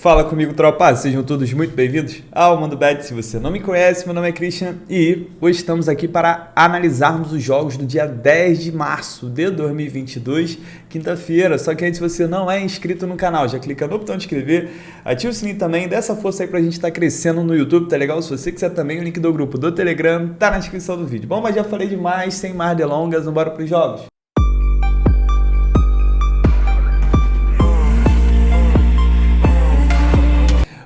Fala comigo, tropa, sejam todos muito bem-vindos ao Mundo Bet. Se você não me conhece, meu nome é Christian e hoje estamos aqui para analisarmos os jogos do dia 10 de março de 2022, quinta-feira. Só que antes, se você não é inscrito no canal, já clica no botão de inscrever, ativa o sininho também, dá essa força aí pra gente estar crescendo no YouTube, tá legal? Se você quiser também, o link do grupo do Telegram tá na descrição do vídeo. Bom, mas já falei demais, sem mais delongas, vamos embora pros jogos.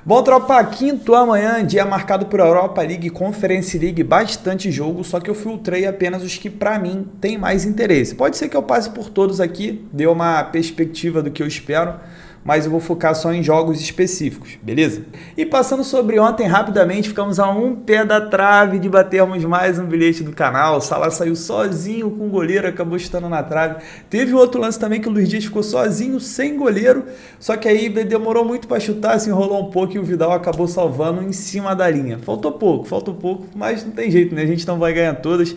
Bom, tropa, quinto amanhã, dia marcado por Europa League e Conference League, bastante jogo, só que eu filtrei apenas os que pra mim tem mais interesse. Pode ser que eu passe por todos aqui, dê uma perspectiva do que eu espero, mas eu vou focar só em jogos específicos, beleza? E passando sobre ontem rapidamente, ficamos a um pé da trave de batermos mais um bilhete do canal. O Salah saiu sozinho com o goleiro, acabou chutando na trave. Teve outro lance também que o Luiz Dias ficou sozinho, sem goleiro, só que aí demorou muito para chutar, se enrolou um pouco e o Vidal acabou salvando em cima da linha. Faltou pouco, mas não tem jeito, né? A gente não vai ganhar todas.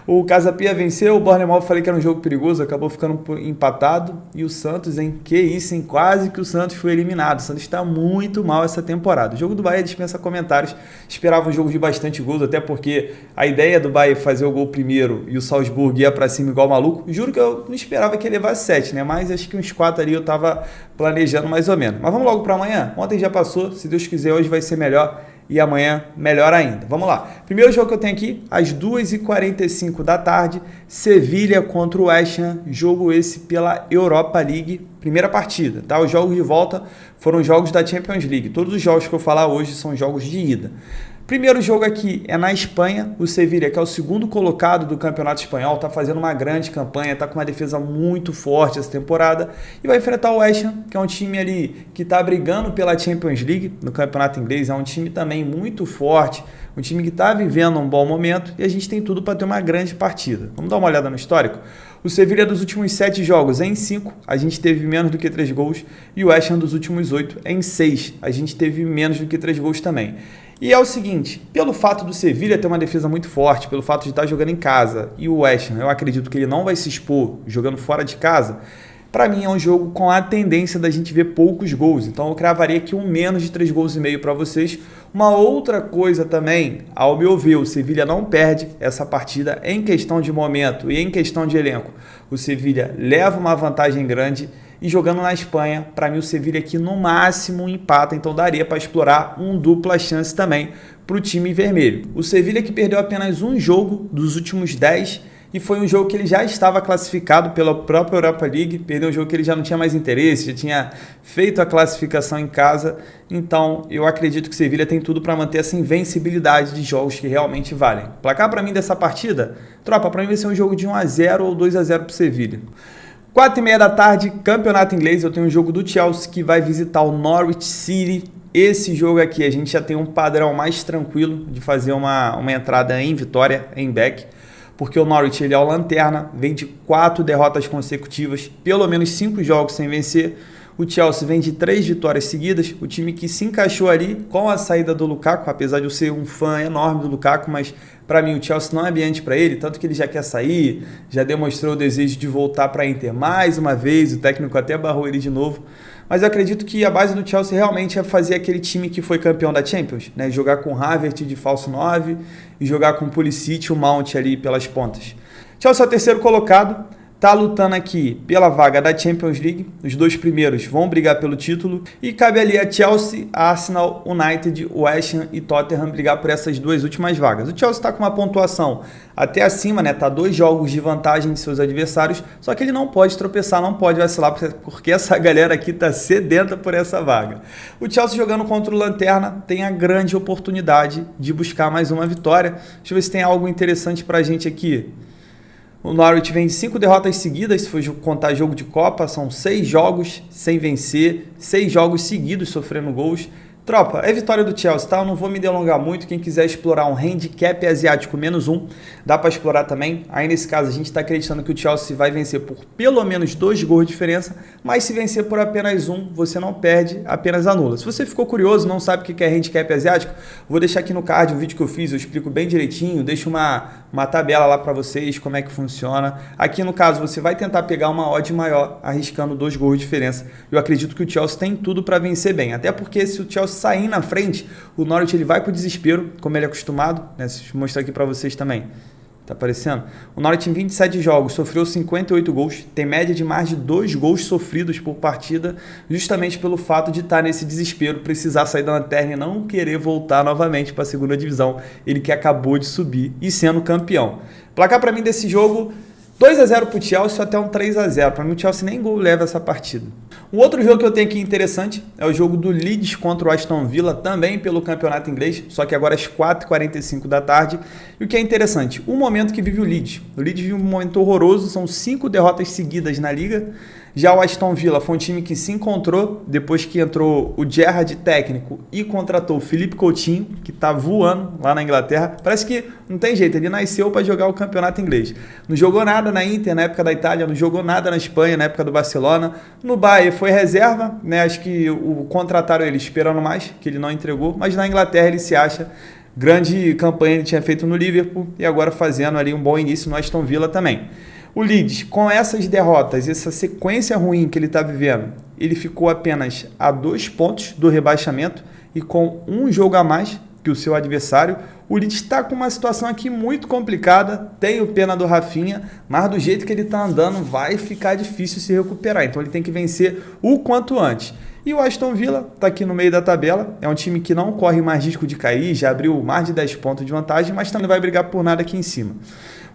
O Casa Pia venceu, o Bournemouth falei que era um jogo perigoso, acabou ficando empatado. E o Santos, hein? Que isso, hein? Quase que o Santos foi eliminado. O Santos está muito mal essa temporada. O jogo do Bahia dispensa comentários. Esperava um jogo de bastante gols, até porque a ideia do Bahia fazer o gol primeiro e o Salzburg ia para cima igual maluco. Juro que eu não esperava que ele levasse 7, né? Mas acho que uns 4 ali eu tava planejando mais ou menos. Mas vamos logo para amanhã? Ontem já passou, se Deus quiser hoje vai ser melhor. E amanhã, melhor ainda. Vamos lá. Primeiro jogo que eu tenho aqui, às 2h45 da tarde, Sevilha contra o West Ham, jogo esse pela Europa League, primeira partida, tá? Os jogos de volta foram jogos da Champions League. Todos os jogos que eu falar hoje são jogos de ida. Primeiro jogo aqui é na Espanha, o Sevilha, que é o segundo colocado do Campeonato Espanhol, está fazendo uma grande campanha, está com uma defesa muito forte essa temporada e vai enfrentar o West Ham, que é um time ali que está brigando pela Champions League no Campeonato Inglês, é um time também muito forte, um time que está vivendo um bom momento e a gente tem tudo para ter uma grande partida. Vamos dar uma olhada no histórico? O Sevilha dos últimos 7 jogos em 5, a gente teve menos do que 3 gols e o West Ham dos últimos 8 em 6, a gente teve menos do que 3 gols também. E é o seguinte, pelo fato do Sevilha ter uma defesa muito forte, pelo fato de estar jogando em casa, e o West Ham, eu acredito que ele não vai se expor jogando fora de casa, para mim é um jogo com a tendência da gente ver poucos gols. Então eu cravaria aqui um menos de 3,5 gols para vocês. Uma outra coisa também, ao meu ver, o Sevilha não perde essa partida em questão de momento e em questão de elenco. O Sevilha leva uma vantagem grande. E jogando na Espanha, para mim o Sevilha aqui no máximo empata, então daria para explorar um dupla chance também para o time vermelho. O Sevilha que perdeu apenas um jogo dos últimos 10 e foi um jogo que ele já estava classificado pela própria Europa League, perdeu um jogo que ele já não tinha mais interesse, já tinha feito a classificação em casa, então eu acredito que o Sevilha tem tudo para manter essa invencibilidade de jogos que realmente valem. Placar para mim dessa partida, tropa, para mim vai ser um jogo de 1-0 ou 2-0 para o Sevilha. 4h30 da tarde, campeonato inglês, eu tenho um jogo do Chelsea que vai visitar o Norwich City. Esse jogo aqui a gente já tem um padrão mais tranquilo de fazer uma entrada em vitória, em back, porque o Norwich ele é o lanterna, vem de 4 derrotas consecutivas, pelo menos 5 jogos sem vencer. O Chelsea vem de 3 vitórias seguidas, o time que se encaixou ali com a saída do Lukaku, apesar de eu ser um fã enorme do Lukaku, mas para mim o Chelsea não é ambiente para ele, tanto que ele já quer sair, já demonstrou o desejo de voltar para a Inter mais uma vez, o técnico até barrou ele de novo, mas eu acredito que a base do Chelsea realmente é fazer aquele time que foi campeão da Champions, né? Jogar com Havertz de falso 9 e jogar com Pulisic e o Mount ali pelas pontas. Chelsea é o terceiro colocado, tá lutando aqui pela vaga da Champions League, os 2 primeiros vão brigar pelo título e cabe ali a Chelsea, Arsenal, United, West Ham e Tottenham brigar por essas 2 últimas vagas. O Chelsea está com uma pontuação até acima, né? Tá 2 jogos de vantagem de seus adversários, só que ele não pode tropeçar, não pode vacilar, porque essa galera aqui tá sedenta por essa vaga. O Chelsea jogando contra o Lanterna tem a grande oportunidade de buscar mais uma vitória. Deixa eu ver se tem algo interessante pra gente aqui. O Norwich vem de 5 derrotas seguidas, se for contar jogo de Copa, são 6 jogos sem vencer, 6 jogos seguidos sofrendo gols, Tropa, é vitória do Chelsea, tá? Eu não vou me delongar muito. Quem quiser explorar um handicap asiático -1, dá para explorar também. Aí nesse caso a gente está acreditando que o Chelsea vai vencer por pelo menos 2 gols de diferença, mas se vencer por apenas 1, você não perde, apenas anula. Se você ficou curioso, não sabe o que é handicap asiático, vou deixar aqui no card um vídeo que eu fiz, eu explico bem direitinho, deixo uma tabela lá para vocês, como é que funciona. Aqui no caso você vai tentar pegar uma odd maior, arriscando 2 gols de diferença. Eu acredito que o Chelsea tem tudo para vencer bem, até porque se o Chelsea sair na frente, o Norwich ele vai para o desespero, como ele é acostumado, né? Deixa eu mostrar aqui para vocês também. Tá aparecendo? O Norwich em 27 jogos sofreu 58 gols, tem média de mais de 2 gols sofridos por partida, justamente pelo fato de estar nesse desespero, precisar sair da lanterna e não querer voltar novamente para a segunda divisão, ele que acabou de subir e sendo campeão. Placar para mim desse jogo, 2-0 para o Chelsea, até um 3-0. Para mim o Chelsea nem gol leva essa partida. Um outro jogo que eu tenho aqui interessante é o jogo do Leeds contra o Aston Villa, também pelo campeonato inglês, só que agora às 4h45 da tarde. E o que é interessante, o momento que vive o Leeds. O Leeds vive um momento horroroso, são 5 derrotas seguidas na liga. Já o Aston Villa foi um time que se encontrou depois que entrou o Gerrard técnico e contratou o Philippe Coutinho, que está voando lá na Inglaterra. Parece que não tem jeito, ele nasceu para jogar o campeonato inglês. Não jogou nada na Inter na época da Itália, não jogou nada na Espanha na época do Barcelona. No Bayern foi reserva, né? Acho que contrataram ele esperando mais, que ele não entregou, mas na Inglaterra ele se acha. Grande campanha ele tinha feito no Liverpool e agora fazendo ali um bom início no Aston Villa também. O Leeds, com essas derrotas, essa sequência ruim que ele está vivendo, ele ficou apenas a 2 pontos do rebaixamento e com um jogo a mais que o seu adversário. O Leeds está com uma situação aqui muito complicada, tenho pena do Rafinha, mas do jeito que ele está andando vai ficar difícil se recuperar, então ele tem que vencer o quanto antes. E o Aston Villa está aqui no meio da tabela, é um time que não corre mais risco de cair, já abriu mais de 10 pontos de vantagem, mas também não vai brigar por nada aqui em cima.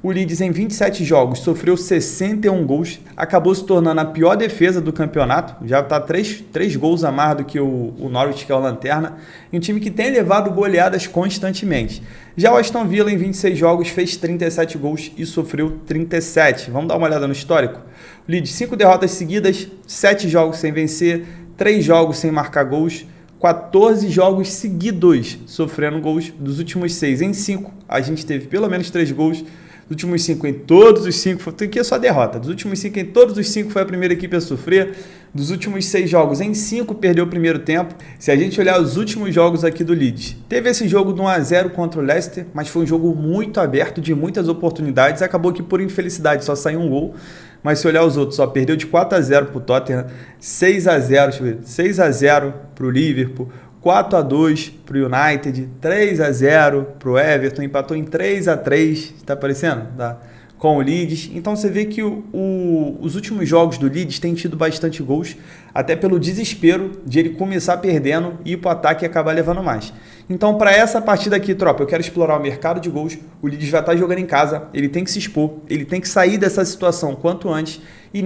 O Leeds em 27 jogos sofreu 61 gols, acabou se tornando a pior defesa do campeonato, já está 3 gols a mais do que o Norwich, que é o lanterna, e um time que tem levado goleadas constantemente. Já o Aston Villa em 26 jogos fez 37 gols e sofreu 37. Vamos dar uma olhada no histórico? O Leeds 5 derrotas seguidas, 7 jogos sem vencer, 3 jogos sem marcar gols, 14 jogos seguidos sofrendo gols. Dos últimos 6 em 5, a gente teve pelo menos 3 gols. Dos últimos 5 em todos os 5, tem aqui só derrota. Dos últimos 5 em todos os 5 foi a primeira equipe a sofrer. Dos últimos 6 jogos em 5 perdeu o primeiro tempo. Se a gente olhar os últimos jogos aqui do Leeds, teve esse jogo de 1-0 contra o Leicester, mas foi um jogo muito aberto, de muitas oportunidades. Acabou que por infelicidade só saiu um gol. Mas se olhar os outros, só perdeu de 4-0 para o Tottenham, 6-0 para o Liverpool, 4-2 para o United, 3-0 para o Everton, empatou em 3-3, está aparecendo? Tá? Com o Leeds. Então você vê que os últimos jogos do Leeds têm tido bastante gols, até pelo desespero de ele começar perdendo e ir para o ataque e acabar levando mais. Então para essa partida aqui, tropa, eu quero explorar o mercado de gols. O Leeds vai estar jogando em casa, ele tem que se expor, ele tem que sair dessa situação quanto antes, e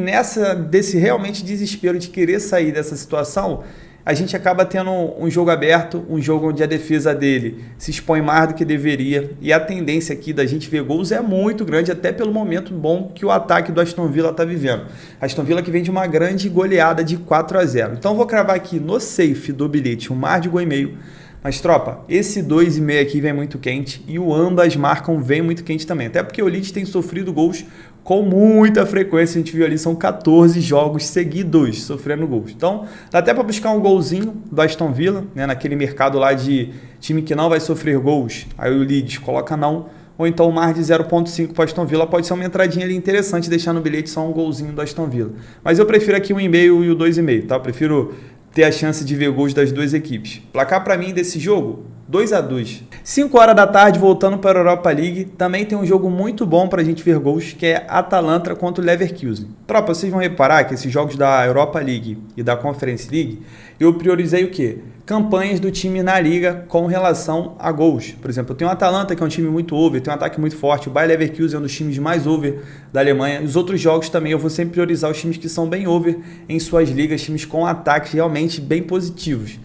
desse realmente desespero de querer sair dessa situação, a gente acaba tendo um jogo aberto, um jogo onde a defesa dele se expõe mais do que deveria, e a tendência aqui da gente ver gols é muito grande, até pelo momento bom que o ataque do Aston Villa está vivendo. Aston Villa que vem de uma grande goleada de 4-0. Então vou cravar aqui no safe do bilhete um mais de gol e meio. Mas, tropa, esse 2,5 aqui vem muito quente e o ambas marcam vem muito quente também. Até porque o Leeds tem sofrido gols com muita frequência. A gente viu ali, são 14 jogos seguidos sofrendo gols. Então, dá até para buscar um golzinho do Aston Villa, né, naquele mercado lá de time que não vai sofrer gols. Aí o Leeds coloca não. Ou então mais de 0,5 para o Aston Villa. Pode ser uma entradinha ali interessante, deixar no bilhete só um golzinho do Aston Villa. Mas eu prefiro aqui o 1,5 e o 2,5, tá? Eu prefiro ter a chance de ver gols das duas equipes. Placar para mim desse jogo, 2-2. 5 horas da tarde, voltando para a Europa League, também tem um jogo muito bom para a gente ver gols, que é Atalanta contra o Leverkusen. Tropa, vocês vão reparar que esses jogos da Europa League e da Conference League, eu priorizei o quê? Campanhas do time na liga com relação a gols. Por exemplo, eu tenho o Atalanta, que é um time muito over, tem um ataque muito forte, o Bayer Leverkusen é um dos times mais over da Alemanha. Os outros jogos também eu vou sempre priorizar os times que são bem over em suas ligas, times com ataques realmente bem positivos.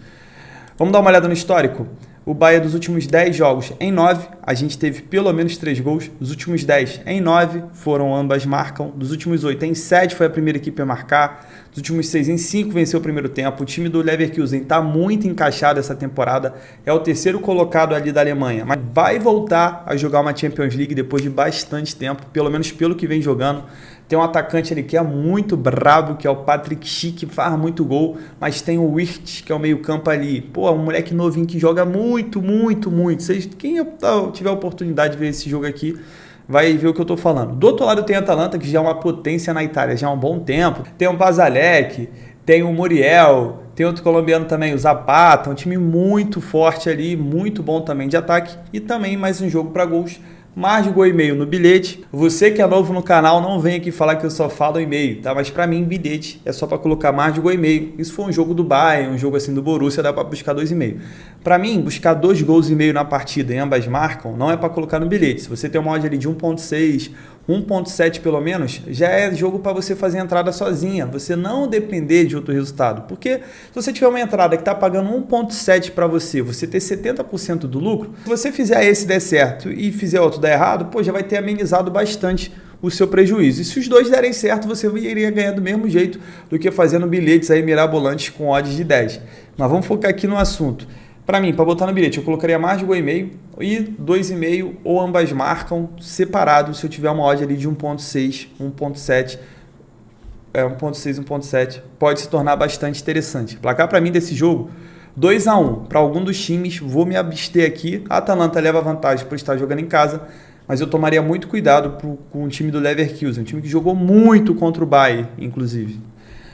Vamos dar uma olhada no histórico? O Bahia dos últimos 10 jogos, em 9, a gente teve pelo menos 3 gols. Dos últimos 10, em 9, foram ambas marcam. Dos últimos 8, em 7, foi a primeira equipe a marcar. Dos últimos 6, em 5, venceu o primeiro tempo. O time do Leverkusen está muito encaixado essa temporada. É o terceiro colocado ali da Alemanha. Mas vai voltar a jogar uma Champions League depois de bastante tempo, pelo menos pelo que vem jogando. Tem um atacante ali que é muito brabo, que é o Patrick Schick, que faz muito gol, mas tem o Wirtz, que é o meio campo ali. Pô, um moleque novinho que joga muito. Quem tiver a oportunidade de ver esse jogo aqui, vai ver o que eu tô falando. Do outro lado tem a Atalanta, que já é uma potência na Itália, já há um bom tempo. Tem o Basalec, tem o Muriel, tem outro colombiano também, o Zapata, um time muito forte ali, muito bom também de ataque. E também mais um jogo para gols. Mais de gol e meio no bilhete. Você que é novo no canal, não vem aqui falar que eu só falo e-mail, tá? Mas para mim, bilhete é só para colocar mais de gol e meio. Isso foi um jogo do Bayern, um jogo assim do Borussia, dá para buscar 2,5. Para mim, buscar 2 gols e meio na partida e ambas marcam, não é para colocar no bilhete. Se você tem uma odd ali de 1.6, 1.7 pelo menos, já é jogo para você fazer a entrada sozinha, você não depender de outro resultado. Porque se você tiver uma entrada que está pagando 1.7 para você ter 70% do lucro, se você fizer esse der certo e fizer outro dar errado, pô, já vai ter amenizado bastante o seu prejuízo. E se os dois derem certo, você iria ganhar do mesmo jeito do que fazendo bilhetes aí mirabolantes com odds de 10. Mas vamos focar aqui no assunto. Para mim, para botar no bilhete, eu colocaria mais de gol e meio e 2,5 ou ambas marcam separado se eu tiver uma odd ali de 1.6, 1.7, 1.6, 1.7, pode se tornar bastante interessante. Placar para mim desse jogo, 2-1 para algum dos times, vou me abster aqui. A Atalanta leva vantagem por estar jogando em casa, mas eu tomaria muito cuidado com o time do Leverkusen, um time que jogou muito contra o Bayern, inclusive.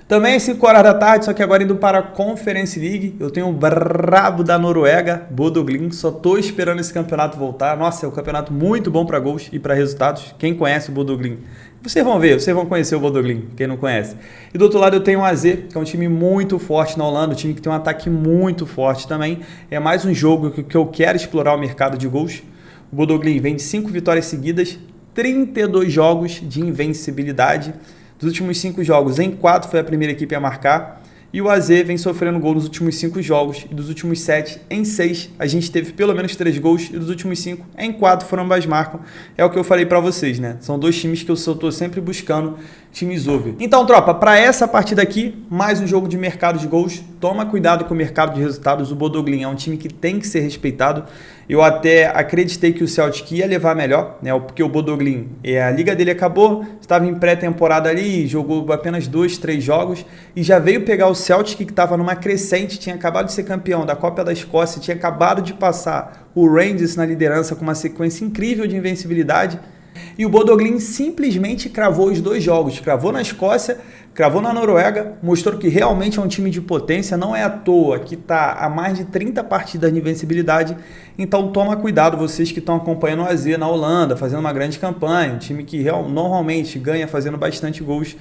Também às 5 horas da tarde, só que agora indo para a Conference League, eu tenho o brabo da Noruega, Bodø Glimt, só estou esperando esse campeonato voltar. Nossa, é um campeonato muito bom para gols e para resultados. Quem conhece o Bodø Glimt? Vocês vão ver, vocês vão conhecer o Bodø Glimt, quem não conhece. E do outro lado eu tenho o AZ, que é um time muito forte na Holanda, um time que tem um ataque muito forte também. É mais um jogo que eu quero explorar o mercado de gols. O Bodø Glimt vem de 5 vitórias seguidas, 32 jogos de invencibilidade. Dos últimos 5 jogos, em 4 foi a primeira equipe a marcar. E o AZ vem sofrendo gol nos últimos 5 jogos. E dos últimos 7, em 6, a gente teve pelo menos 3 gols. E dos últimos 5, em 4 foram ambas marcam. É o que eu falei pra vocês, né? São dois times que eu tô sempre buscando times over. Então, tropa, para essa partida aqui, mais um jogo de mercado de gols. Toma cuidado com o mercado de resultados. O Bodø Glimt é um time que tem que ser respeitado. Eu até acreditei que o Celtic ia levar melhor, né? Porque o Bodø Glimt, a liga dele acabou, estava em pré-temporada ali, jogou apenas 2, 3 jogos e já veio pegar o Celtic, que estava numa crescente, tinha acabado de ser campeão da Copa da Escócia, tinha acabado de passar o Rangers na liderança com uma sequência incrível de invencibilidade. E o Bodø Glimt simplesmente cravou os 2 jogos, cravou na Escócia, cravou na Noruega, mostrou que realmente é um time de potência, não é à toa que está a mais de 30 partidas de invencibilidade, então toma cuidado vocês que estão acompanhando o AZ na Holanda, fazendo uma grande campanha, um time que normalmente ganha fazendo bastante gols.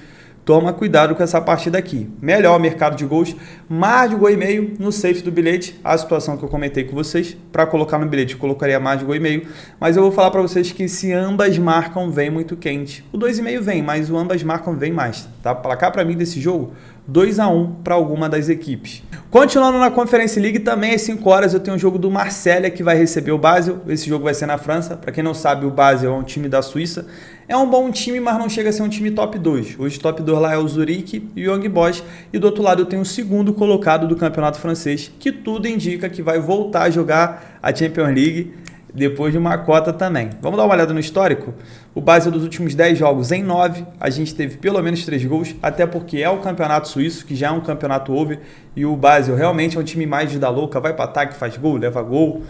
Toma cuidado com essa partida aqui. Melhor o mercado de gols, mais de gol e meio no safe do bilhete. A situação que eu comentei com vocês, para colocar no bilhete eu colocaria mais de gol e meio, mas eu vou falar para vocês que se ambas marcam vem muito quente. O 2,5 vem, mas o ambas marcam vem mais. Tá? Placar para mim desse jogo, 2-1 para alguma das equipes. Continuando na Conference League, também às 5 horas eu tenho um jogo do Marselha que vai receber o Basel. Esse jogo vai ser na França. Para quem não sabe, o Basel é um time da Suíça. É um bom time, mas não chega a ser um time top 2. Hoje top 2 lá é o Zurique e o Young Boys. E do outro lado eu tenho o segundo colocado do campeonato francês, que tudo indica que vai voltar a jogar a Champions League depois de uma cota também. Vamos dar uma olhada no histórico? O Basel dos últimos 10 jogos, em 9, a gente teve pelo menos 3 gols, até porque é o campeonato suíço, que já é um campeonato over, e o Basel realmente é um time mais de dar louca, vai para ataque, faz gol, leva gol.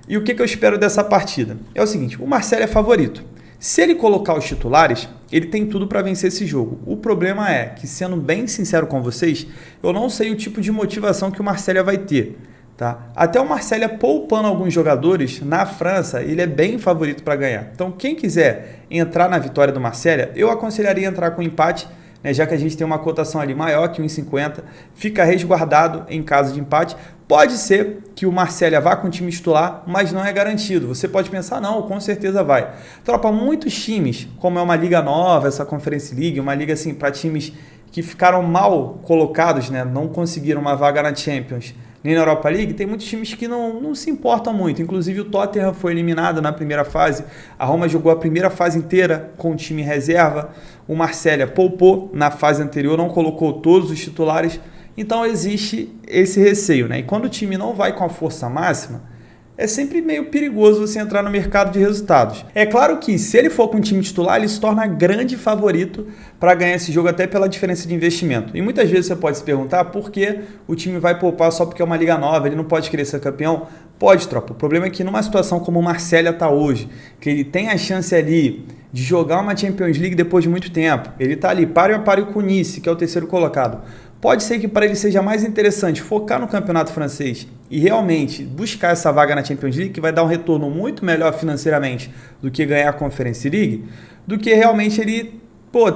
E o que eu espero dessa partida? É o seguinte, o Marselha é favorito. Se ele colocar os titulares, ele tem tudo para vencer esse jogo. O problema é que, sendo bem sincero com vocês, eu não sei o tipo de motivação que o Marselha vai ter. Tá? Até o Marselha poupando alguns jogadores, na França, ele é bem favorito para ganhar. Então, quem quiser entrar na vitória do Marselha, eu aconselharia entrar com empate, né, já que a gente tem uma cotação ali maior que 1,50, fica resguardado em caso de empate. Pode ser que o Marselha vá com o time titular, mas não é garantido. Você pode pensar, não, com certeza vai. Tropa, muitos times, como é uma liga nova, essa Conference League, uma liga assim para times que ficaram mal colocados, né, não conseguiram uma vaga na Champions, nem na Europa League, tem muitos times que não se importam muito. Inclusive o Tottenham foi eliminado na primeira fase, a Roma jogou a primeira fase inteira com o time reserva, o Marselha poupou na fase anterior, não colocou todos os titulares, então existe esse receio, né? E quando o time não vai com a força máxima, é sempre meio perigoso você entrar no mercado de resultados. É claro que se ele for com um time titular, ele se torna grande favorito para ganhar esse jogo até pela diferença de investimento. E muitas vezes você pode se perguntar por que o time vai poupar só porque é uma liga nova, ele não pode querer ser campeão? Pode, tropa. O problema é que numa situação como o Marselha está hoje, que ele tem a chance ali de jogar uma Champions League depois de muito tempo, ele está ali páreo a páreo com o Nice, que é o terceiro colocado. Pode ser que para ele seja mais interessante focar no campeonato francês e realmente buscar essa vaga na Champions League, que vai dar um retorno muito melhor financeiramente do que ganhar a Conference League, do que realmente ele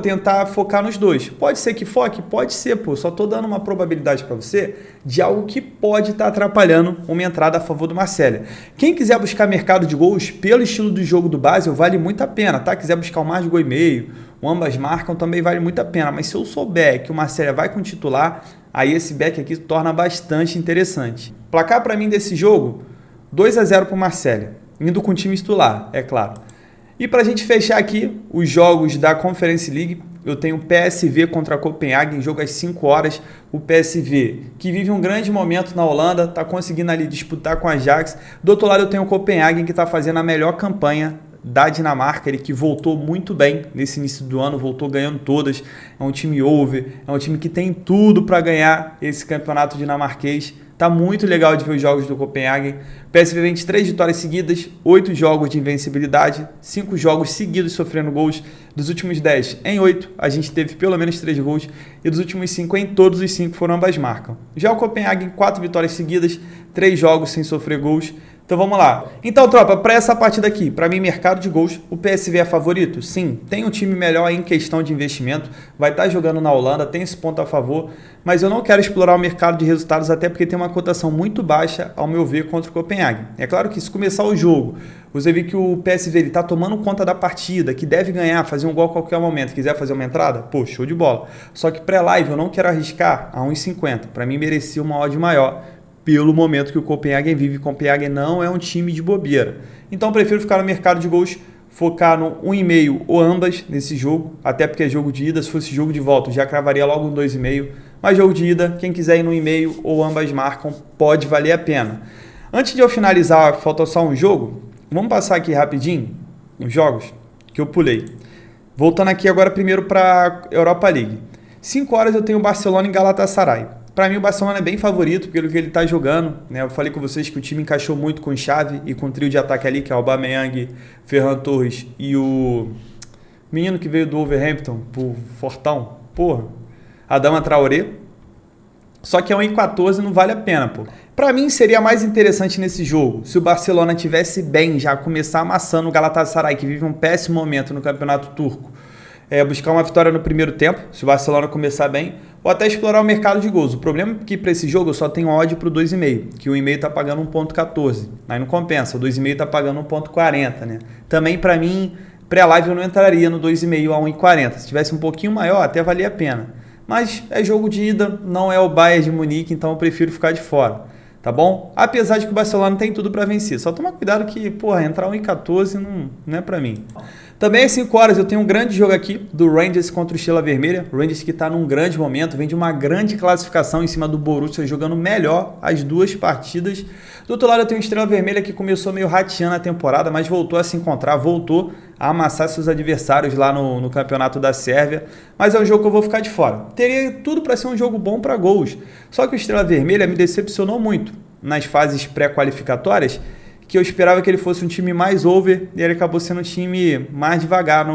tentar focar nos dois. Pode ser que foque? Pode ser, só estou dando uma probabilidade para você de algo que pode estar atrapalhando uma entrada a favor do Marselha. Quem quiser buscar mercado de gols pelo estilo do jogo do Basel, vale muito a pena, tá? Quiser buscar mais de gol e meio, ambas marcam, também vale muito a pena. Mas se eu souber que o Marselha vai com titular, aí esse back aqui torna bastante interessante. Placar para mim desse jogo, 2-0 para o Marselha, indo com o time titular, é claro. E para a gente fechar aqui os jogos da Conference League, eu tenho o PSV contra a Copenhagen, jogo às 5 horas. O PSV, que vive um grande momento na Holanda, está conseguindo ali disputar com a Ajax. Do outro lado eu tenho o Copenhagen, que está fazendo a melhor campanha da Dinamarca, ele que voltou muito bem nesse início do ano, voltou ganhando todas, é um time over, é um time que tem tudo para ganhar esse campeonato dinamarquês. Tá muito legal de ver os jogos do Copenhagen. O PSV vem de 3 vitórias seguidas, 8 jogos de invencibilidade, 5 jogos seguidos sofrendo gols. Dos últimos 10, em 8, a gente teve pelo menos 3 gols. E dos últimos 5, em todos os 5 foram ambas marcam. Já o Copenhagen, 4 vitórias seguidas, 3 jogos sem sofrer gols. Então vamos lá. Então, tropa, para essa partida aqui, para mim, mercado de gols, o PSV é favorito? Sim, tem um time melhor em questão de investimento, vai estar jogando na Holanda, tem esse ponto a favor, mas eu não quero explorar o mercado de resultados, até porque tem uma cotação muito baixa, ao meu ver, contra o Copenhagen. É claro que se começar o jogo, você vê que o PSV está tomando conta da partida, que deve ganhar, fazer um gol a qualquer momento, quiser fazer uma entrada, show de bola. Só que pré-live eu não quero arriscar a 1,50, para mim merecia uma odd maior, pelo momento que o Copenhagen vive. O Copenhagen não é um time de bobeira. Então eu prefiro ficar no mercado de gols, focar no 1,5 ou ambas nesse jogo, até porque é jogo de ida. Se fosse jogo de volta, eu já cravaria logo um 2,5. Mas jogo de ida, quem quiser ir no 1,5 ou ambas marcam, pode valer a pena. Antes de eu finalizar, falta só um jogo, vamos passar aqui rapidinho os jogos que eu pulei. Voltando aqui agora primeiro para a Europa League. 5 horas eu tenho Barcelona e Galatasaray. Para mim o Barcelona é bem favorito pelo que ele está jogando, né? Eu falei com vocês que o time encaixou muito com o Xavi e com o trio de ataque ali, que é o Aubameyang, Ferran Torres e o menino que veio do Wolverhampton, o Fortão, Adama Traoré. Só que é 1,14 não vale a pena, Para mim seria mais interessante nesse jogo se o Barcelona tivesse bem, já começar amassando o Galatasaray, que vive um péssimo momento no campeonato turco. Buscar uma vitória no primeiro tempo, se o Barcelona começar bem, ou até explorar o mercado de gols. O problema é que para esse jogo eu só tenho odd para o 2,5, que o 1,5 está pagando 1,14. Aí não compensa, o 2,5 está pagando 1,40, né? Também para mim, pré-live eu não entraria no 2,5 a 1,40. Se tivesse um pouquinho maior, até valia a pena. Mas é jogo de ida, não é o Bayern de Munique, então eu prefiro ficar de fora. Tá bom? Apesar de que o Barcelona tem tudo para vencer. Só toma cuidado que, entrar 1,14 não é para mim. Também às 5 horas eu tenho um grande jogo aqui do Rangers contra o Estrela Vermelha. O Rangers que está num grande momento, vem de uma grande classificação em cima do Borussia, jogando melhor as duas partidas. Do outro lado eu tenho o Estrela Vermelha que começou meio rateando a temporada, mas voltou a se encontrar, voltou a amassar seus adversários lá no campeonato da Sérvia. Mas é um jogo que eu vou ficar de fora. Teria tudo para ser um jogo bom para gols. Só que o Estrela Vermelha me decepcionou muito nas fases pré-qualificatórias, que eu esperava que ele fosse um time mais over e ele acabou sendo um time mais devagar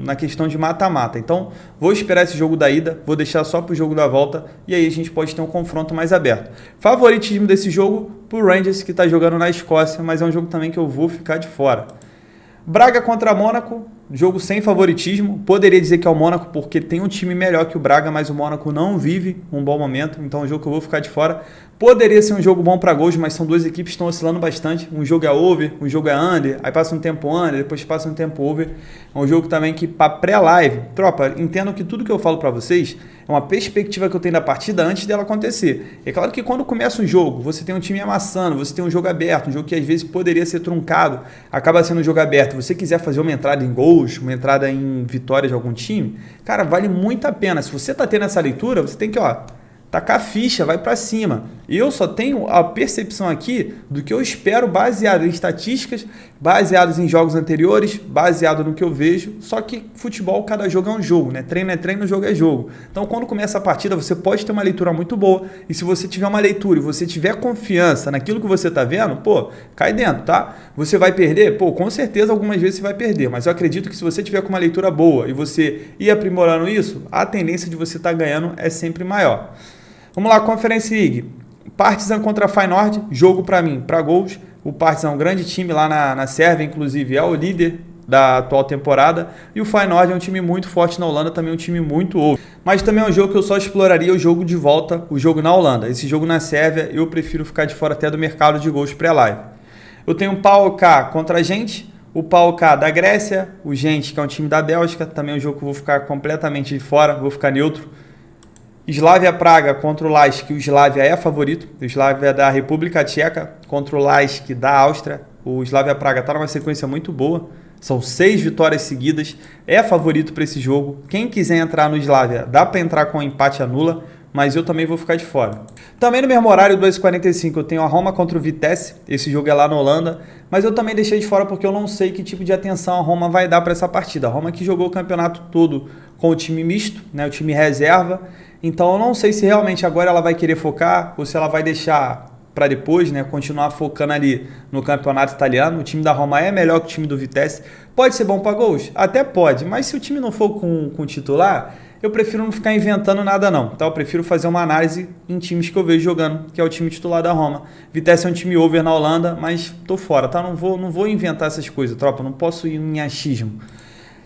na questão de mata-mata. Então, vou esperar esse jogo da ida, vou deixar só para o jogo da volta e aí a gente pode ter um confronto mais aberto. Favoritismo desse jogo para o Rangers, que está jogando na Escócia, mas é um jogo também que eu vou ficar de fora. Braga contra Mônaco, jogo sem favoritismo. Poderia dizer que é o Mônaco porque tem um time melhor que o Braga, mas o Mônaco não vive um bom momento, então é um jogo que eu vou ficar de fora. Poderia ser um jogo bom para gols, mas são duas equipes que estão oscilando bastante. Um jogo é over, um jogo é under, aí passa um tempo under, depois passa um tempo over. É um jogo também que para pré-live, tropa, entendam que tudo que eu falo para vocês é uma perspectiva que eu tenho da partida antes dela acontecer. É claro que quando começa um jogo, você tem um time amassando, você tem um jogo aberto, um jogo que às vezes poderia ser truncado, acaba sendo um jogo aberto. Você quiser fazer uma entrada em gols, uma entrada em vitórias de algum time, cara, vale muito a pena. Se você tá tendo essa leitura, você tem que, tacar a ficha, vai para cima. Eu só tenho a percepção aqui do que eu espero baseado em estatísticas, baseados em jogos anteriores, baseado no que eu vejo. Só que futebol, cada jogo é um jogo, né? Treino é treino, jogo é jogo. Então, quando começa a partida, você pode ter uma leitura muito boa. E se você tiver uma leitura e você tiver confiança naquilo que você tá vendo, cai dentro, tá? Você vai perder? Com certeza algumas vezes você vai perder. Mas eu acredito que se você tiver com uma leitura boa e você ir aprimorando isso, a tendência de você estar ganhando é sempre maior. Vamos lá, Conference League. Partizan contra Feyenoord, jogo para mim, para gols. O Partizan é um grande time lá na Sérvia, inclusive é o líder da atual temporada. E o Feyenoord é um time muito forte na Holanda, também um time muito ouro. Mas também é um jogo que eu só exploraria o jogo de volta, o jogo na Holanda. Esse jogo na Sérvia eu prefiro ficar de fora até do mercado de gols pré-live. Eu tenho o PAOK contra a Gente. O PAOK da Grécia, o Gente que é um time da Bélgica. Também é um jogo que eu vou ficar completamente de fora, vou ficar neutro. Slavia Praga contra o Laisk, o Slavia é favorito, o Slavia é da República Tcheca contra o Laisk da Áustria. O Slavia Praga está numa sequência muito boa, são 6 vitórias seguidas, é favorito para esse jogo. Quem quiser entrar no Slavia, dá para entrar com empate anula, mas eu também vou ficar de fora. Também no mesmo horário, 2h45, eu tenho a Roma contra o Vitesse, esse jogo é lá na Holanda, mas eu também deixei de fora porque eu não sei que tipo de atenção a Roma vai dar para essa partida. A Roma que jogou o campeonato todo com o time misto, né, o time reserva. Então eu não sei se realmente agora ela vai querer focar ou se ela vai deixar para depois, né, continuar focando ali no campeonato italiano. O time da Roma é melhor que o time do Vitesse. Pode ser bom para gols? Até pode, mas se o time não for com titular, eu prefiro não ficar inventando nada não. Então eu prefiro fazer uma análise em times que eu vejo jogando, que é o time titular da Roma. Vitesse é um time over na Holanda, mas tô fora, tá? Não vou inventar essas coisas, tropa, não posso ir em achismo.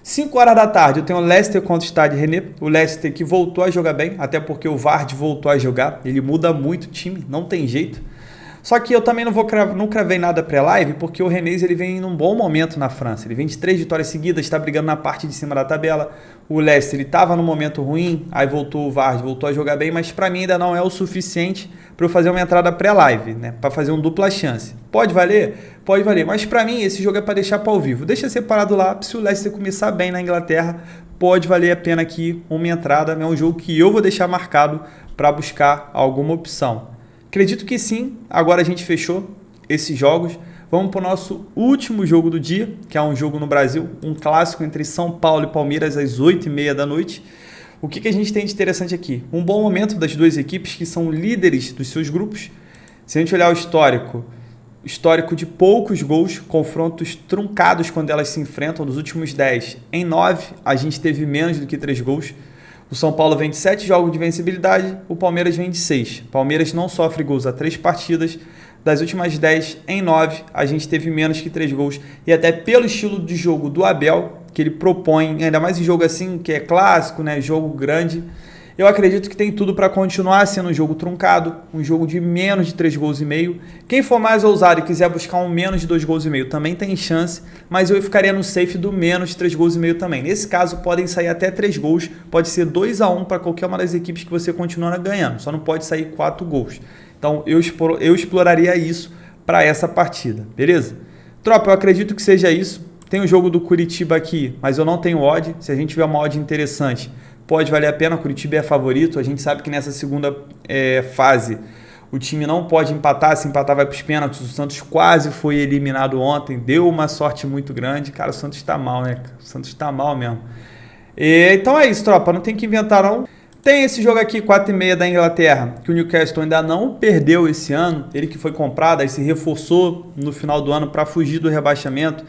5 horas da tarde eu tenho o Leicester contra o Stade Rennais, o Leicester que voltou a jogar bem, até porque o Vardy voltou a jogar, ele muda muito o time, não tem jeito. Só que eu também não cravei nada pré-live, porque o Rennes ele vem num bom momento na França. Ele vem de 3 vitórias seguidas, está brigando na parte de cima da tabela. O Leicester estava num momento ruim, aí voltou o Vardy, voltou a jogar bem, mas para mim ainda não é o suficiente para eu fazer uma entrada pré-live, né? Para fazer um dupla chance. Pode valer? Pode valer, mas para mim esse jogo é para deixar para ao vivo. Deixa separado lá, se o Leicester começar bem na Inglaterra, pode valer a pena aqui uma entrada. É um jogo que eu vou deixar marcado para buscar alguma opção. Acredito que sim, agora a gente fechou esses jogos. Vamos para o nosso último jogo do dia, que é um jogo no Brasil, um clássico entre São Paulo e Palmeiras às 8h30 da noite. O que a gente tem de interessante aqui? Um bom momento das duas equipes que são líderes dos seus grupos. Se a gente olhar o histórico de poucos gols, confrontos truncados quando elas se enfrentam, dos últimos 10, em 9 a gente teve menos do que 3 gols. O São Paulo vem de 7 jogos de vencibilidade, o Palmeiras vem de 6. Palmeiras não sofre gols há 3 partidas. Das últimas 10, em 9, a gente teve menos que 3 gols. E até pelo estilo de jogo do Abel, que ele propõe, ainda mais em jogo assim, que é clássico, né, jogo grande, eu acredito que tem tudo para continuar sendo um jogo truncado, um jogo de menos de 3 gols e meio. Quem for mais ousado e quiser buscar um menos de 2 gols e meio também tem chance, mas eu ficaria no safe do menos de 3 gols e meio também. Nesse caso, podem sair até 3 gols, pode ser 2-1 para qualquer uma das equipes que você continuar ganhando, só não pode sair 4 gols. Então eu exploraria isso para essa partida, beleza? Tropa, eu acredito que seja isso. Tem o jogo do Curitiba aqui, mas eu não tenho odd. Se a gente tiver uma odd interessante, pode valer a pena. O Curitiba é favorito. A gente sabe que nessa segunda fase o time não pode empatar. Se empatar vai para os pênaltis. O Santos quase foi eliminado ontem. Deu uma sorte muito grande. Cara, o Santos está mal, né? O Santos está mal mesmo. Então é isso, tropa. Não tem que inventar, não. Tem esse jogo aqui, 4h30 da Inglaterra, que o Newcastle ainda não perdeu esse ano. Ele que foi comprado, aí se reforçou no final do ano para fugir do rebaixamento.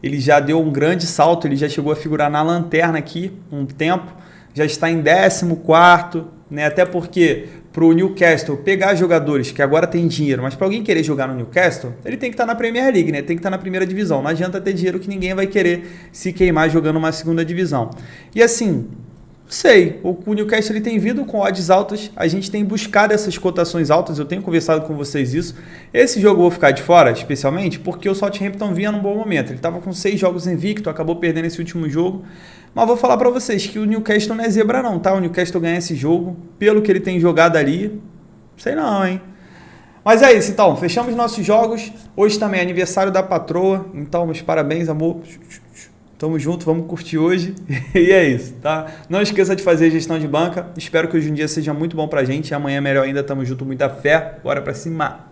Ele já deu um grande salto, ele já chegou a figurar na lanterna aqui um tempo. Já está em 14º, né? Até porque pro Newcastle pegar jogadores que agora tem dinheiro, mas para alguém querer jogar no Newcastle, ele tem que estar na Premier League, né? Tem que estar na primeira divisão. Não adianta ter dinheiro que ninguém vai querer se queimar jogando uma segunda divisão. E assim, sei, o Newcastle ele tem vindo com odds altas, a gente tem buscado essas cotações altas, eu tenho conversado com vocês isso. Esse jogo eu vou ficar de fora, especialmente, porque o Southampton vinha num bom momento. Ele estava com 6 jogos invicto, acabou perdendo esse último jogo. Mas vou falar para vocês que o Newcastle não é zebra não, tá? O Newcastle ganha esse jogo, pelo que ele tem jogado ali, sei não, hein? Mas é isso, então, fechamos nossos jogos. Hoje também é aniversário da patroa, então meus parabéns, amor. Tamo junto, vamos curtir hoje. E é isso, tá? Não esqueça de fazer gestão de banca. Espero que hoje em dia seja muito bom pra gente. Amanhã melhor ainda, tamo junto, muita fé. Bora pra cima!